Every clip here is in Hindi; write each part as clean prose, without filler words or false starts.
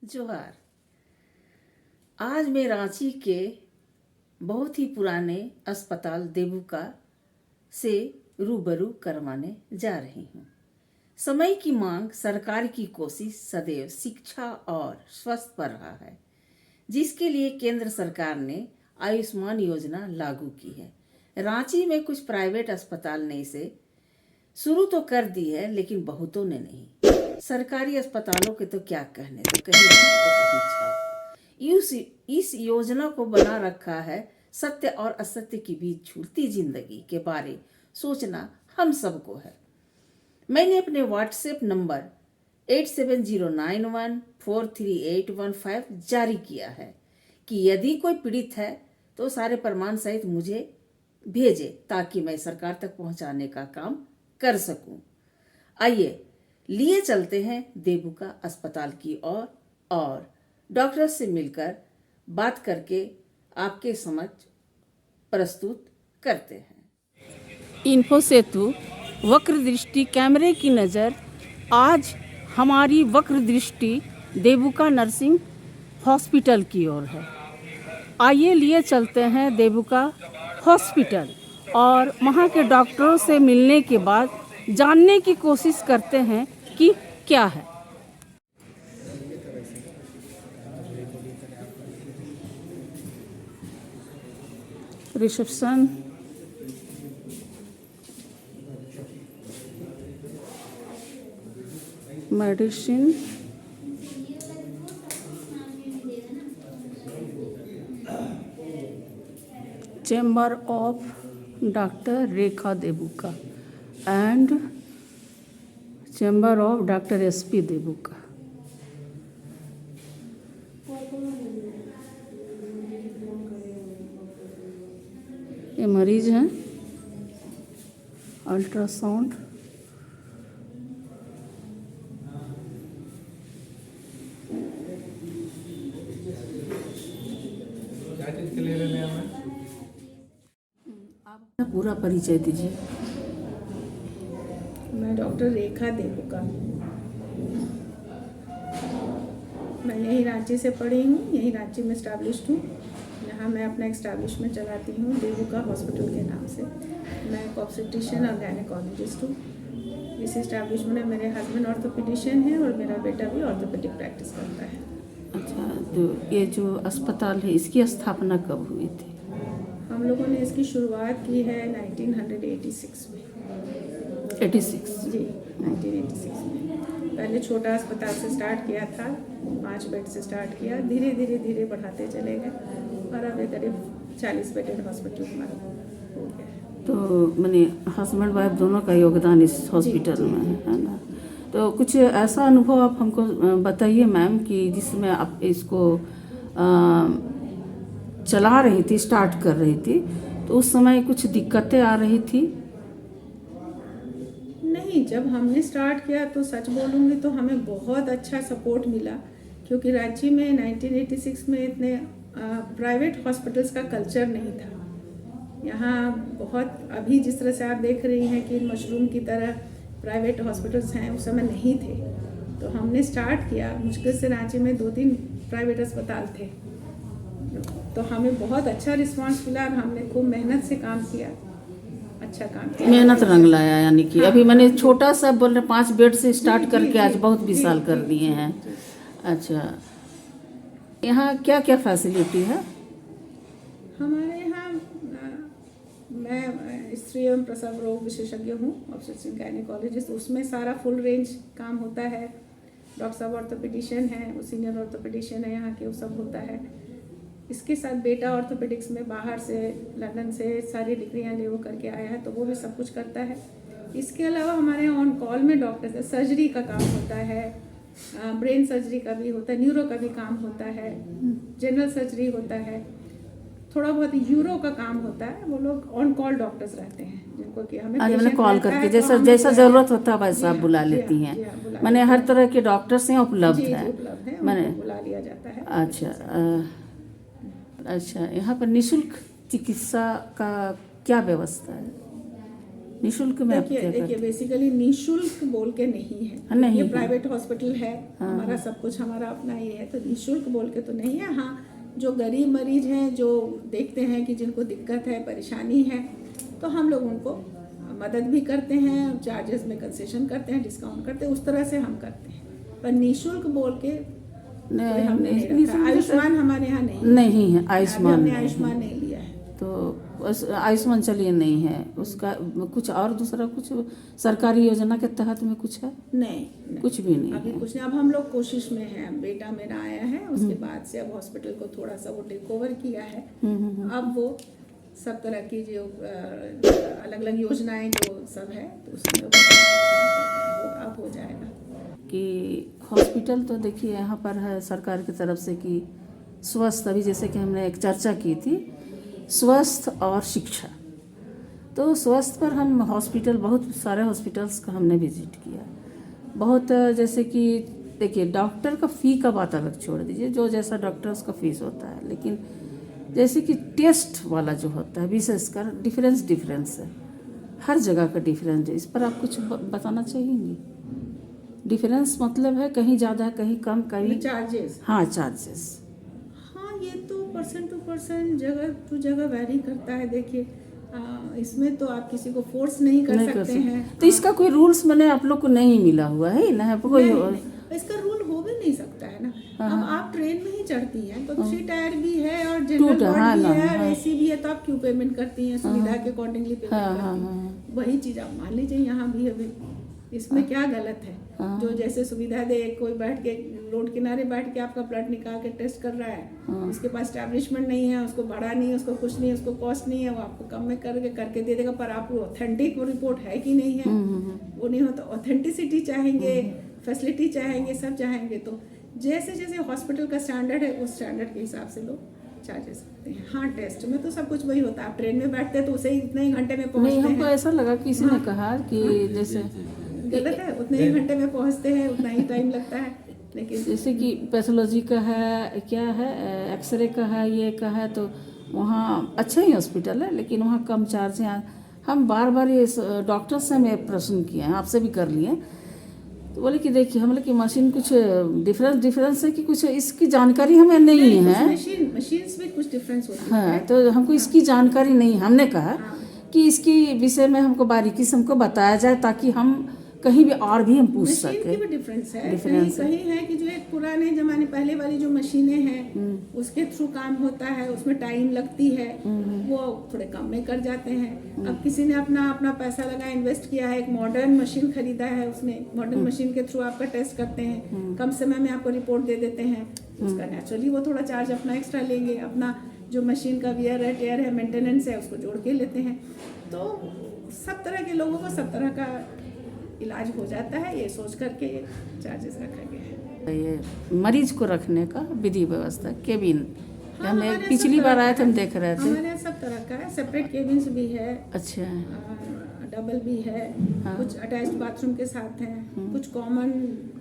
जोहार। आज मैं रांची के बहुत ही पुराने अस्पताल देबुका से रूबरू करवाने जा रही हूँ। समय की मांग, सरकार की कोशिश सदैव शिक्षा और स्वास्थ्य पर रहा है, जिसके लिए केंद्र सरकार ने आयुष्मान योजना लागू की है। रांची में कुछ प्राइवेट अस्पताल ने इसे शुरू तो कर दी है, लेकिन बहुतों ने नहीं। सरकारी अस्पतालों के तो क्या कहने, तो कहीं तो कहीं छाप। इस योजना को बना रखा है सत्य और असत्य के बीच झूलती जिंदगी के बारे सोचना हम सबको है। मैंने अपने व्हाट्सएप नंबर 8709143815 जारी किया है कि यदि कोई पीड़ित है तो सारे प्रमाण सहित मुझे भेजे, ताकि मैं सरकार तक पहुंचाने का काम कर सकूं। आइए लिए चलते हैं देबुका अस्पताल की ओर और डॉक्टर से मिलकर बात करके आपके समक्ष प्रस्तुत करते हैं। इन्फो सेतु वक्र दृष्टि कैमरे की नज़र आज हमारी वक्र दृष्टि देबुका नर्सिंग हॉस्पिटल की ओर है। आइए लिए चलते हैं देबुका हॉस्पिटल और वहाँ के डॉक्टरों से मिलने के बाद जानने की कोशिश करते हैं कि क्या है। Reception, medicine, chamber of doctor Rekha Debuka and chamber of doctor SP Debuka. ये मरीज हैं, अल्ट्रासाउंड, क्या चीज़ के लिए लेने हमें? आप अपना पूरा परिचय दीजिए। मैं डॉक्टर रेखा देबुका। मैं यहीं रांची से पढ़ी हूँ, यहीं रांची में इस्टेब्लिश्ड हूँ। यहाँ मैं अपना एस्टैब्लिशमेंट चलाती हूँ देबुका हॉस्पिटल के नाम से। मैं एक ऑब्स्टेट्रिशियन और गायनेकोलॉजिस्ट हूँ। इस इस्टेब्लिशमेंट में मेरे हस्बैंड ऑर्थोपेडिशियन हैं और मेरा बेटा भी ऑर्थोपेडिक प्रैक्टिस करता है। अच्छा, तो ये जो अस्पताल है इसकी स्थापना कब हुई थी? हम लोगों ने इसकी शुरुआत की है 1986 में। 86 जी, 1986 में। पहले छोटा अस्पताल से स्टार्ट किया था, 5 बेड से स्टार्ट किया, धीरे धीरे बढ़ाते चले गए और अब ये करीब 40 बेडेड हॉस्पिटल हमारा हो गया है। तो मैंने हस्बैंड वाइफ दोनों का योगदान इस हॉस्पिटल में है ना। तो कुछ ऐसा अनुभव आप हमको बताइए मैम, कि जिसमें आप इसको चला रही थी, स्टार्ट कर रही थी, तो उस समय कुछ दिक्कतें आ रही थी? नहीं, जब हमने स्टार्ट किया तो सच बोलूँगी तो हमें बहुत अच्छा सपोर्ट मिला, क्योंकि रांची में 1986 में इतने प्राइवेट हॉस्पिटल्स का कल्चर नहीं था। यहाँ बहुत, अभी जिस तरह से आप देख रही हैं कि मशरूम की तरह प्राइवेट हॉस्पिटल्स हैं, उस समय नहीं थे। तो हमने स्टार्ट किया, मुश्किल से रांची में 2-3 प्राइवेट अस्पताल थे, तो हमें बहुत अच्छा रिस्पांस मिला और हमने खूब मेहनत से काम किया, अच्छा काम किया, मेहनत रंग लाया। यानी कि अभी मैंने छोटा सा बोल रहे 5 बेड से स्टार्ट करके आज बहुत विशाल कर दिए हैं। अच्छा, यहाँ क्या क्या फैसिलिटी है? हमारे यहाँ मैं स्त्री एवं प्रसव रोग विशेषज्ञ हूँ, ऑब्स्टेट्रिशियन गायनेकोलॉजिस्ट। उसमें सारा फुल रेंज काम होता है। डॉक्टर साहब ऑर्थोपेडिशियन हैं, वो सीनियर ऑर्थोपेडिशियन है यहाँ के, वो सब होता है। इसके साथ बेटा ऑर्थोपेडिक्स में बाहर से, लंदन से सारी डिग्रियाँ ले वो करके आया है, तो वो भी सब कुछ करता है। इसके अलावा हमारे यहाँ ऑन कॉल में डॉक्टर्स है, सर्जरी का काम होता है, ब्रेन सर्जरी का भी होता है, न्यूरो का भी काम होता है, जनरल सर्जरी होता है, थोड़ा बहुत यूरो का काम होता है। वो लोग ऑन कॉल डॉक्टर्स रहते हैं, जिनको कि हमें मैंने कॉल करके जैसा जैसा ज़रूरत होता है वैसा आप बुला लेती हैं। मैंने हर तरह के डॉक्टर्स हैं उपलब्ध हैं, उपलब्ध है, मैंने बुला लिया जाता है। अच्छा, यहाँ पर निःशुल्क चिकित्सा का क्या व्यवस्था है? निःशुल्क में आप क्या देखिए करते बेसिकली निःशुल्क बोल के नहीं है, नहीं ये है। प्राइवेट हॉस्पिटल है, हमारा सब कुछ हमारा अपना ये है, तो निःशुल्क बोल के तो नहीं है। हाँ, जो गरीब मरीज हैं, जो देखते हैं कि जिनको दिक्कत है, परेशानी है, तो हम लोग उनको मदद भी करते हैं, चार्जेस में कंसेशन करते हैं, डिस्काउंट करते हैं, उस तरह से हम करते हैं। पर निःशुल्क बोल के कोई हमने नहीं रखा। आयुष्मान हमारे यहाँ नहीं है, अभी आयुष्मान हमने नहीं है। आयुष्मान नहीं लिया है। तो बस आयुष्मान चलिए नहीं है, उसका कुछ और दूसरा कुछ सरकारी योजना के तहत में कुछ है? नहीं, कुछ भी नहीं अभी है। कुछ नहीं। अब हम लोग कोशिश में हैं, बेटा मेरा आया है, उसके बाद से अब हॉस्पिटल को थोड़ा सा वो टेक ओवर किया है। अब वो सब तरह की जो अलग अलग योजनाएं जो सब है, तो उसमें अब हो जाएगा। कि हॉस्पिटल तो देखिए यहाँ पर है सरकार की तरफ से कि स्वस्थ, अभी जैसे कि हमने एक चर्चा की थी स्वस्थ और शिक्षा, तो स्वस्थ पर हम हॉस्पिटल, बहुत सारे हॉस्पिटल्स का हमने विजिट किया। बहुत जैसे कि देखिए डॉक्टर का फ़ी का बात अलग छोड़ दीजिए, जो जैसा डॉक्टर उसका फीस होता है, लेकिन जैसे कि टेस्ट वाला जो होता है विशेषकर डिफरेंस है, हर जगह का डिफरेंस है। इस पर आप कुछ बताना चाहेंगी? डिफरेंस मतलब है कहीं ज़्यादा कहीं कम, कहीं चार्जेस। हाँ, चार्जेस। हाँ, ये तो पर्सन टू पर्सन, जगह टू जगह वैरी करता है। देखिए इसमें तो आप किसी को फोर्स नहीं कर सकते हैं। तो इसका कोई रूल्स मैंने आप लोग को नहीं मिला हुआ है ना? है कोई इसका रूल हो भी नहीं सकता है ना। अब आप ट्रेन में ही चढ़ती हैं तो 3 टायर भी है और जनरल वार्ड भी है और एसी भी है, तो आप क्यों पेमेंट करती हैं? सुविधा के अकॉर्डिंगली पेमेंट करती हैं। वही चीज़ आप मान लीजिए यहाँ भी अभी इसमें क्या गलत है? जो जैसे सुविधा दे, कोई बैठ के रोड किनारे बैठ के आपका ब्लड निकाल के टेस्ट कर रहा है, उसके पास एस्टैब्लिशमेंट नहीं है, उसको भाड़ा नहीं है, उसको कुछ नहीं है, उसको कॉस्ट नहीं है, वो आपको कम में करके दे देगा। पर आपको ऑथेंटिक रिपोर्ट है कि नहीं है, वो नहीं होता। ऑथेंटिसिटी चाहेंगे, फैसिलिटी चाहेंगे, सब चाहेंगे, तो जैसे जैसे हॉस्पिटल का स्टैंडर्ड है उस स्टैंडर्ड के हिसाब से लोग चार्जेस करते हैं। हाँ, टेस्ट में तो सब कुछ वही होता है। आप ट्रेन में बैठते हैं तो उसे इतने ही घंटे में पहुँचते हैं। हमको ऐसा लगा किसी ने कहा कि जैसे गलत है, उतने ही घंटे में पहुँचते हैं, उतना ही टाइम लगता है। लेकिन जैसे कि पैथोलॉजी का है, क्या है, एक्सरे का है, ये का है, तो वहाँ अच्छा ही हॉस्पिटल है, लेकिन वहाँ कम चार्ज है। हम बार बार ये डॉक्टर से हमें प्रश्न किए हैं, आपसे भी कर लिए, तो बोले कि देखिए हम लोग की मशीन कुछ डिफरेंस है कि कुछ इसकी जानकारी हमें नहीं है। मशीन्स में कुछ डिफरेंस होती है। हाँ, तो हमको इसकी जानकारी नहीं। हमने कहा कि इसकी विषय में हमको बारीकी से हमको बताया जाए ताकि हम कहीं भी और भी हम पूछ सके। मशीन की भी डिफरेंस है। कहीं है कि जो एक पुराने जमाने पहले वाली जो मशीनें हैं उसके थ्रू काम होता है, उसमें टाइम लगती है, वो थोड़े कम में कर जाते हैं। अब किसी ने अपना पैसा लगा, इन्वेस्ट किया है, एक मॉडर्न मशीन खरीदा है, उसने मॉडर्न मशीन के थ्रू आपका टेस्ट करते हैं, कम समय में आपको रिपोर्ट दे देते हैं, उसका नेचुरली वो थोड़ा चार्ज अपना एक्स्ट्रा लेंगे। अपना जो मशीन का वियर है, टेयर है, मेंटेनेंस है, उसको जोड़ के लेते हैं। तो सब तरह के लोगों को सब तरह का इलाज हो जाता है, ये सोच करके ये चार्जेस रखा गया है। ये मरीज को रखने का विधि व्यवस्था, केबिन, हम एक पिछली बार आए थे, हम देख रहे थे। हमारे यहाँ सब तरह का है, सेपरेट केबिन्स भी है, अच्छा, डबल भी है, कुछ अटैच्ड बाथरूम के साथ हैं, कुछ कॉमन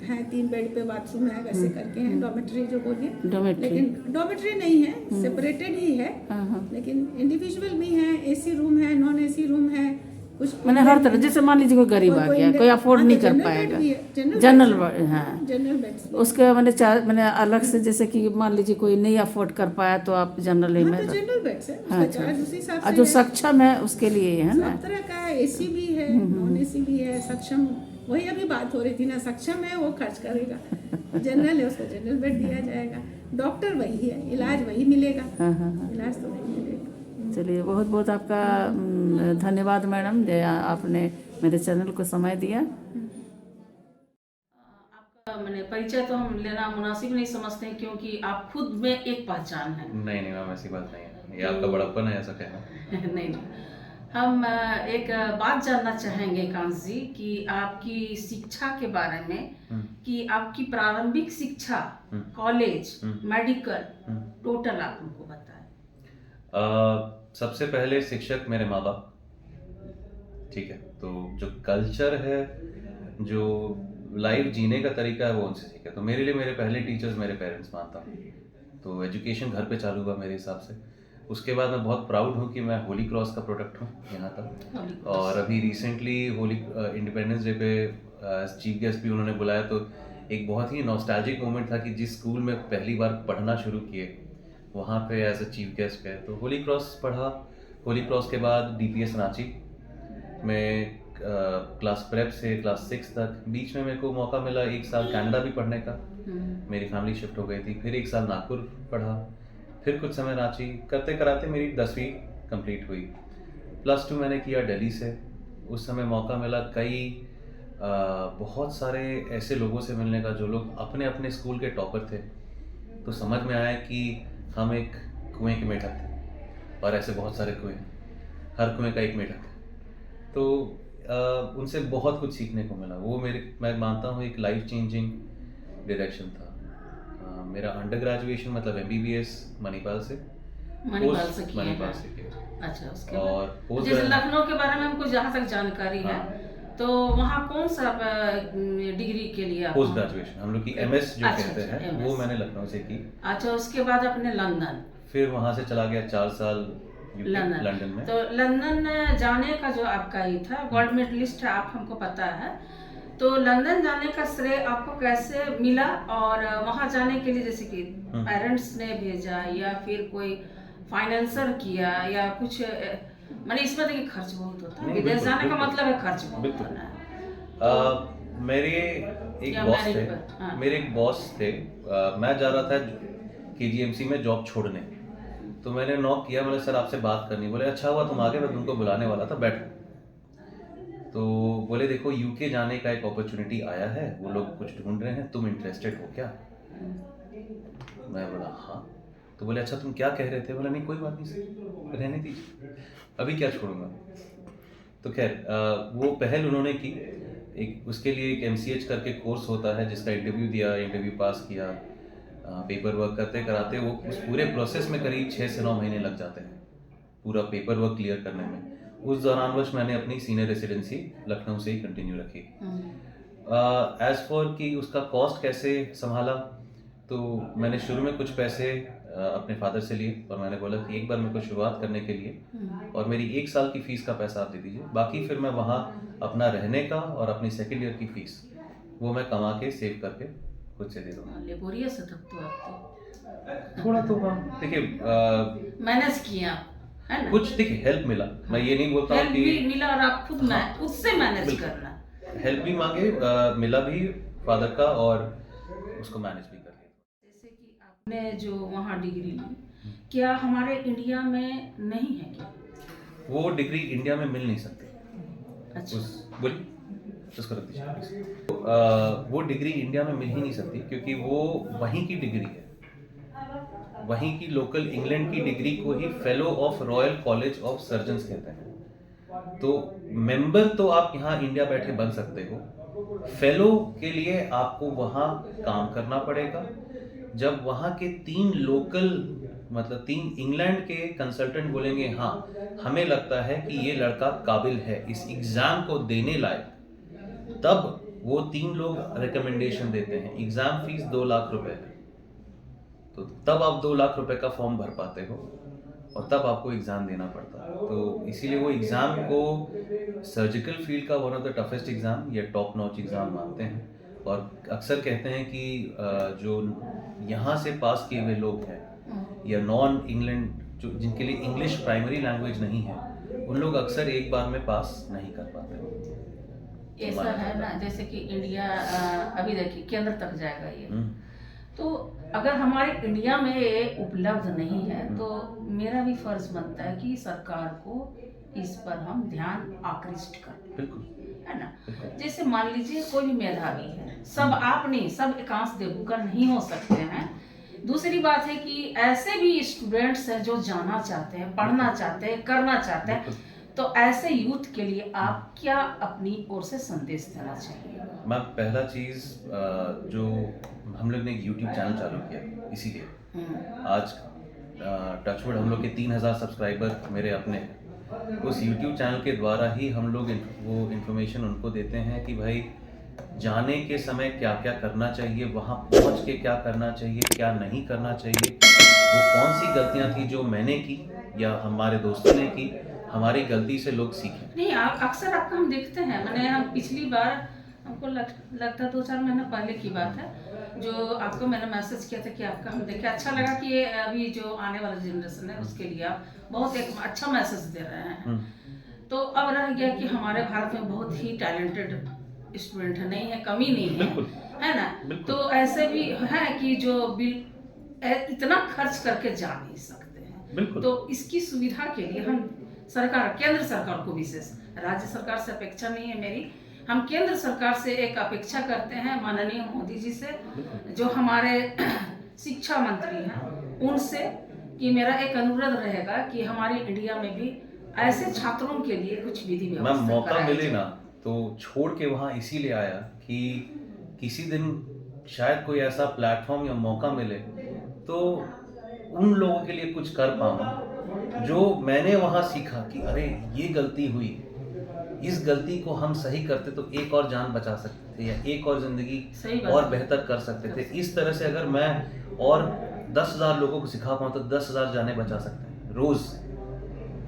है, 3 बेड पे बाथरूम है, वैसे करके हैं। डॉर्मेटरी जो बोलिए, लेकिन डॉर्मेटरी नहीं है, सेपरेटेड ही है, लेकिन इंडिविजुअल भी है, एसी रूम है, नॉन एसी रूम है, कुछ मैंने हर तरह। जैसे मान लीजिए कोई गरीब आ गया, कोई अफोर्ड नहीं कर पाएगा, जनरल, हाँ, जनरल बेड्स उसके मैंने अलग से, जैसे कि मान लीजिए कोई नहीं अफोर्ड कर पाया तो आप जनरल में, तो जनरल बेड्स है, हाँ, उसका चार्ज उसी हिसाब से जो है। सक्षम है उसके लिए है ना। सब तरह का है, एसी भी है, नॉन एसी भी है, सक्षम, वही अभी बात हो रही थी ना, सक्षम है वो खर्च करेगा, जनरल है उसको जनरल बेड दिया जाएगा, डॉक्टर वही है, इलाज वही मिलेगा, इलाज तो वही मिलेगा। चलिए, बहुत बहुत आपका धन्यवाद मैडम, आपने मेरे चैनल को समय दिया। आपका मैंने परिचय तो हम लेना मुनासिब नहीं समझते हैं, क्योंकि आप खुद में एक पहचान है। नहीं नहीं मैम, ऐसी बात नहीं है, ये आपका बड़प्पन है ऐसा कहना। नहीं, हम एक बात जानना चाहेंगे कांस जी कि आपकी शिक्षा के बारे में, कि आपकी प्रारंभिक शिक्षा, कॉलेज, मेडिकल, टोटल आप हमको बताएं। सबसे पहले शिक्षक मेरे माँ बाप, ठीक है, तो जो कल्चर है, जो लाइफ जीने का तरीका है, वो उनसे सीखा। तो मेरे लिए मेरे पहले टीचर्स मेरे पेरेंट्स मानता हूँ, तो एजुकेशन घर पे चालू हुआ मेरे हिसाब से। उसके बाद मैं बहुत प्राउड हूँ कि मैं होली क्रॉस का प्रोडक्ट हूँ यहाँ तक। और अभी रिसेंटली होली इंडिपेंडेंस डे पे चीफ गेस्ट भी उन्होंने बुलाया, तो एक बहुत ही नॉस्टैल्जिक मोमेंट था कि जिस स्कूल में पहली बार पढ़ना शुरू किए वहाँ पे एज अ चीफ गेस्ट गए, तो होली क्रॉस पढ़ा। होली क्रॉस के बाद DPS रांची में क्लास प्रेप से क्लास 6 तक, बीच में मेरे को मौका मिला 1 साल कनाडा भी पढ़ने का, मेरी फैमिली शिफ्ट हो गई थी, फिर 1 साल नागपुर पढ़ा, फिर कुछ समय रांची, करते कराते मेरी 10वीं कंप्लीट हुई। +2 मैंने किया दिल्ली से। उस समय मौका मिला बहुत सारे ऐसे लोगों से मिलने का जो लोग अपने अपने स्कूल के टॉपर थे, तो समझ में आया कि हम एक कुएं के मेढक थे और ऐसे बहुत सारे कुएं, हर कुएं का एक मेढक है। तो उनसे बहुत कुछ सीखने को मिला। वो मैं मानता हूँ एक लाइफ चेंजिंग डायरेक्शन था। मेरा अंडर ग्रेजुएशन मतलब MBBS मणिपाल से मणिपाल मणिपाल से से किया किया। है। अच्छा, उसके और बाद पोस्ट जैसे लखनऊ के बारे में हमको जहाँ तक जानकारी है, हाँ। तो वहाँ कौन सा डिग्री के लिए आप पोस्ट ग्रेजुएशन हम लोग की MS जो अच्छा, कहते हैं, MS। वो मैंने लखनऊ से की। अच्छा, उसके बाद अपने लंदन, फिर वहाँ से चला गया 4 साल लंदन में। तो लंदन जाने का जो आपका ही था, गोल्ड मेडलिस्ट है आप, हमको पता है। तो लंदन जाने का श्रेय आपको कैसे मिला, और वहाँ जाने के लिए जैसे कि पेरेंट्स ने भेजा या फिर कोई फाइनेंसर किया या कुछ, माने इसमें देखिए खर्च बहुत होता है, विदेश जाने का मतलब है खर्च बहुत होना है। मेरे एक या बॉस married थे, पर, हाँ। मेरे एक बॉस थे। मैं जा रहा था KGMC में जॉब छोड़ने, तो मैंने नॉक किया, बोले सर आपसे बात करनी। बोले अच्छा हुआ तुम आ गए, मैं तुमको बुलाने वाला था, बैठो। तो बोले देखो UK जाने का एक अपॉर्चुनिटी आया है, वो लोग कुछ ढूंढ रहे हैं, तुम इंटरेस्टेड हो क्या? मैं बोला हाँ। तो बोले अच्छा तुम क्या कह रहे थे? बोला नहीं कोई बात नहीं सर, रहने दीजिए, अभी क्या छोड़ूंगा। तो खैर वो पहल उन्होंने की। एक उसके लिए एक MCH करके कोर्स होता है, जिसका इंटरव्यू दिया, इंटरव्यू पास किया, पेपर वर्क करते कराते वो उस पूरे प्रोसेस में करीब 6 से 9 महीने लग जाते हैं पूरा पेपर वर्क क्लियर करने में। उस दौरान बस मैंने अपनी सीनियर रेसिडेंसी लखनऊ से ही कंटिन्यू रखी। एज फॉर कि उसका कॉस्ट कैसे संभाला, तो मैंने शुरू में कुछ पैसे अपने फादर से लिए, और मैंने बोला कि एक बार मेरे को शुरुआत करने के लिए और मेरी 1 साल की फीस का पैसा आप दे दीजिए, बाकी फिर मैं वहाँ अपना रहने का और अपनी सेकेंड ईयर की फीस वो मैं कमा के सेव करके खुद से दे दूँगा। लेबोरियस है तब तो आप थोड़ा तो हाँ देखिए तो मैनेज किया है ना, कुछ देखिए हेल्प मिला, मैं ये नहीं बोलता हूँ हेल्प कि भी मिला और आप खुद उससे मैनेज बिल्कुल। करना। हेल्प भी मांगे, मिला भी फादर का, और उसको मैनेज भी कर लिया। जैसे कि आपने जो वहाँ डिग्री ली, क्या हमारे इंडिया में नहीं है क्या? वो डिग्री इंडिया में मिल नहीं सकती। अच्छा, बोलिए उसको रख दीजिए please। वो डिग्री इंडिया में मिल ही नहीं सकती, क्योंकि वो वहीं की डिग्री है, वहीं की लोकल इंग्लैंड की डिग्री को ही fellow of royal college of surgeons कहते हैं। तो मेंबर तो आप यहाँ इंडिया बैठे बन सकते हो, फेलो के लिए आपको वहाँ काम करना पड़ेगा। जब वहाँ के 3 लोकल मतलब 3 इंग्लैंड के कंसल्टेंट बोलेंगे हाँ हमें लगता है कि ये लड़का काबिल है इस एग्जाम को देने लायक, तब वो 3 लोग रिकमेंडेशन देते हैं। एग्जाम फीस 2 लाख रुपए है, तो तब आप 2 लाख रुपए का फॉर्म भर पाते हो और तब आपको एग्ज़ाम देना पड़ता है। तो इसीलिए वो एग्ज़ाम को सर्जिकल फील्ड का one of the toughest exam या टॉप नॉच एग्ज़ाम मानते हैं, और अक्सर कहते हैं कि जो यहाँ से पास किए हुए लोग हैं या नॉन इंग्लैंड जो जिनके लिए इंग्लिश प्राइमरी लैंग्वेज नहीं है, उन लोग अक्सर एक बार में पास नहीं कर पाते। ऐसा है ना, जैसे कि इंडिया अभी देखिए केंद्र तक जाएगा ये, तो अगर हमारे इंडिया में ये उपलब्ध नहीं है, तो मेरा भी फर्ज बनता है कि सरकार को इस पर हम ध्यान आकृष्ट करें, बिल्कुल है ना। जैसे मान लीजिए कोई भी मेधावी है, सब आप नहीं, सब एकांश देवकर नहीं हो सकते हैं। दूसरी बात है कि ऐसे भी स्टूडेंट्स हैं जो जाना चाहते हैं, पढ़ना चाहते हैं, करना चाहते हैं, तो ऐसे यूथ के लिए आप क्या अपनी ओर से संदेश देना चाहिए? मैं पहला चीज़ जो हम लोग ने एक YouTube चैनल चालू किया, इसीलिए आज टचवुड हम लोग के 3000 सब्सक्राइबर मेरे अपने हैं। उस YouTube चैनल के द्वारा ही हम लोग वो इन्फॉर्मेशन उनको देते हैं कि भाई जाने के समय क्या क्या करना चाहिए, वहाँ पहुँच के क्या करना चाहिए, क्या नहीं करना चाहिए, वो कौन सी गलतियाँ थी जो मैंने की या हमारे दोस्तों ने की, हमारी गलती से लोग सीखें। नहीं, अक्सर आपका हम देखते हैं, मैंने हम पिछली बार हमको लगता 2-4 महीना पहले की बात है, जो आपको मैंने मैसेज किया था कि आपका हम देखे अच्छा लगा कि ये अभी जो आने वाला जनरेशन है उसके लिए आप बहुत एक अच्छा मैसेज दे रहे हैं। तो अब रह गया कि हमारे भारत में बहुत ही टैलेंटेड स्टूडेंट है, नहीं है, कमी नहीं बिल्कुल, है ना। बिल्कुल। तो ऐसे भी है कि जो इतना खर्च करके जा नहीं सकते हैं। बिल्कुल। तो इसकी सुविधा के लिए हम सरकार, केंद्र सरकार को विशेष, राज्य सरकार से अपेक्षा नहीं है मेरी, हम केंद्र सरकार से एक अपेक्षा करते हैं, माननीय मोदी जी से, जो हमारे शिक्षा मंत्री हैं उनसे, कि मेरा एक अनुरोध रहेगा कि हमारे इंडिया में भी ऐसे छात्रों के लिए कुछ विधि मैम व्यवस्था मौका कराई मिले जाए। ना तो छोड़ के वहाँ इसीलिए आया कि किसी दिन शायद कोई ऐसा प्लेटफॉर्म या मौका मिले तो उन लोगों के लिए कुछ कर पाऊँ जो मैंने वहाँ सीखा कि अरे ये गलती हुई, इस गलती को हम सही करते तो एक और जान बचा सकते थे या एक और ज़िंदगी सही बात और है। बेहतर कर सकते थे। इस तरह से अगर मैं और 10,000 लोगों को सिखा पाऊँ तो 10,000 जानें बचा सकते हैं रोज़।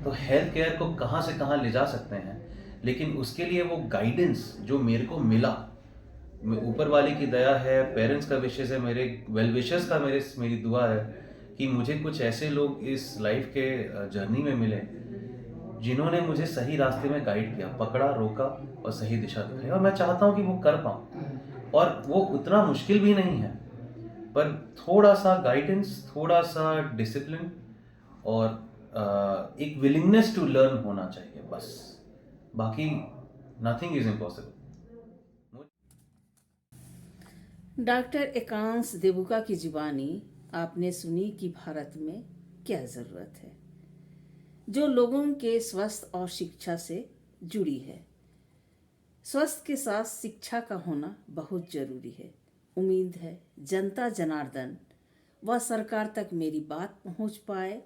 तो हेल्थ केयर को कहाँ से कहाँ ले जा सकते हैं, लेकिन उसके लिए वो गाइडेंस जो मेरे को मिला, ऊपर वाले की दया है, पेरेंट्स का विशेष है, मेरे वेल विशर्स का मेरी दुआ है कि मुझे कुछ ऐसे लोग इस लाइफ के जर्नी में मिले जिन्होंने मुझे सही रास्ते में गाइड किया, पकड़ा, रोका और सही दिशा दिखाई। और मैं चाहता हूँ कि वो कर पाऊँ और वो उतना मुश्किल भी नहीं है, पर थोड़ा सा गाइडेंस, थोड़ा सा डिसिप्लिन और एक विलिंगनेस टू लर्न होना चाहिए बस। बाकी नथिंग इज इम्पॉसिबल। डॉक्टर एकांश देबुका की जुबानी आपने सुनी कि भारत में क्या ज़रूरत है, जो लोगों के स्वास्थ्य और शिक्षा से जुड़ी है। स्वास्थ्य के साथ शिक्षा का होना बहुत जरूरी है। उम्मीद है जनता जनार्दन व सरकार तक मेरी बात पहुंच पाए।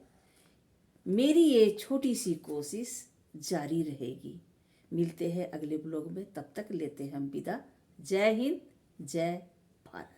मेरी ये छोटी सी कोशिश जारी रहेगी। मिलते हैं अगले ब्लॉग में, तब तक लेते हैं हम विदा। जय हिंद, जय भारत।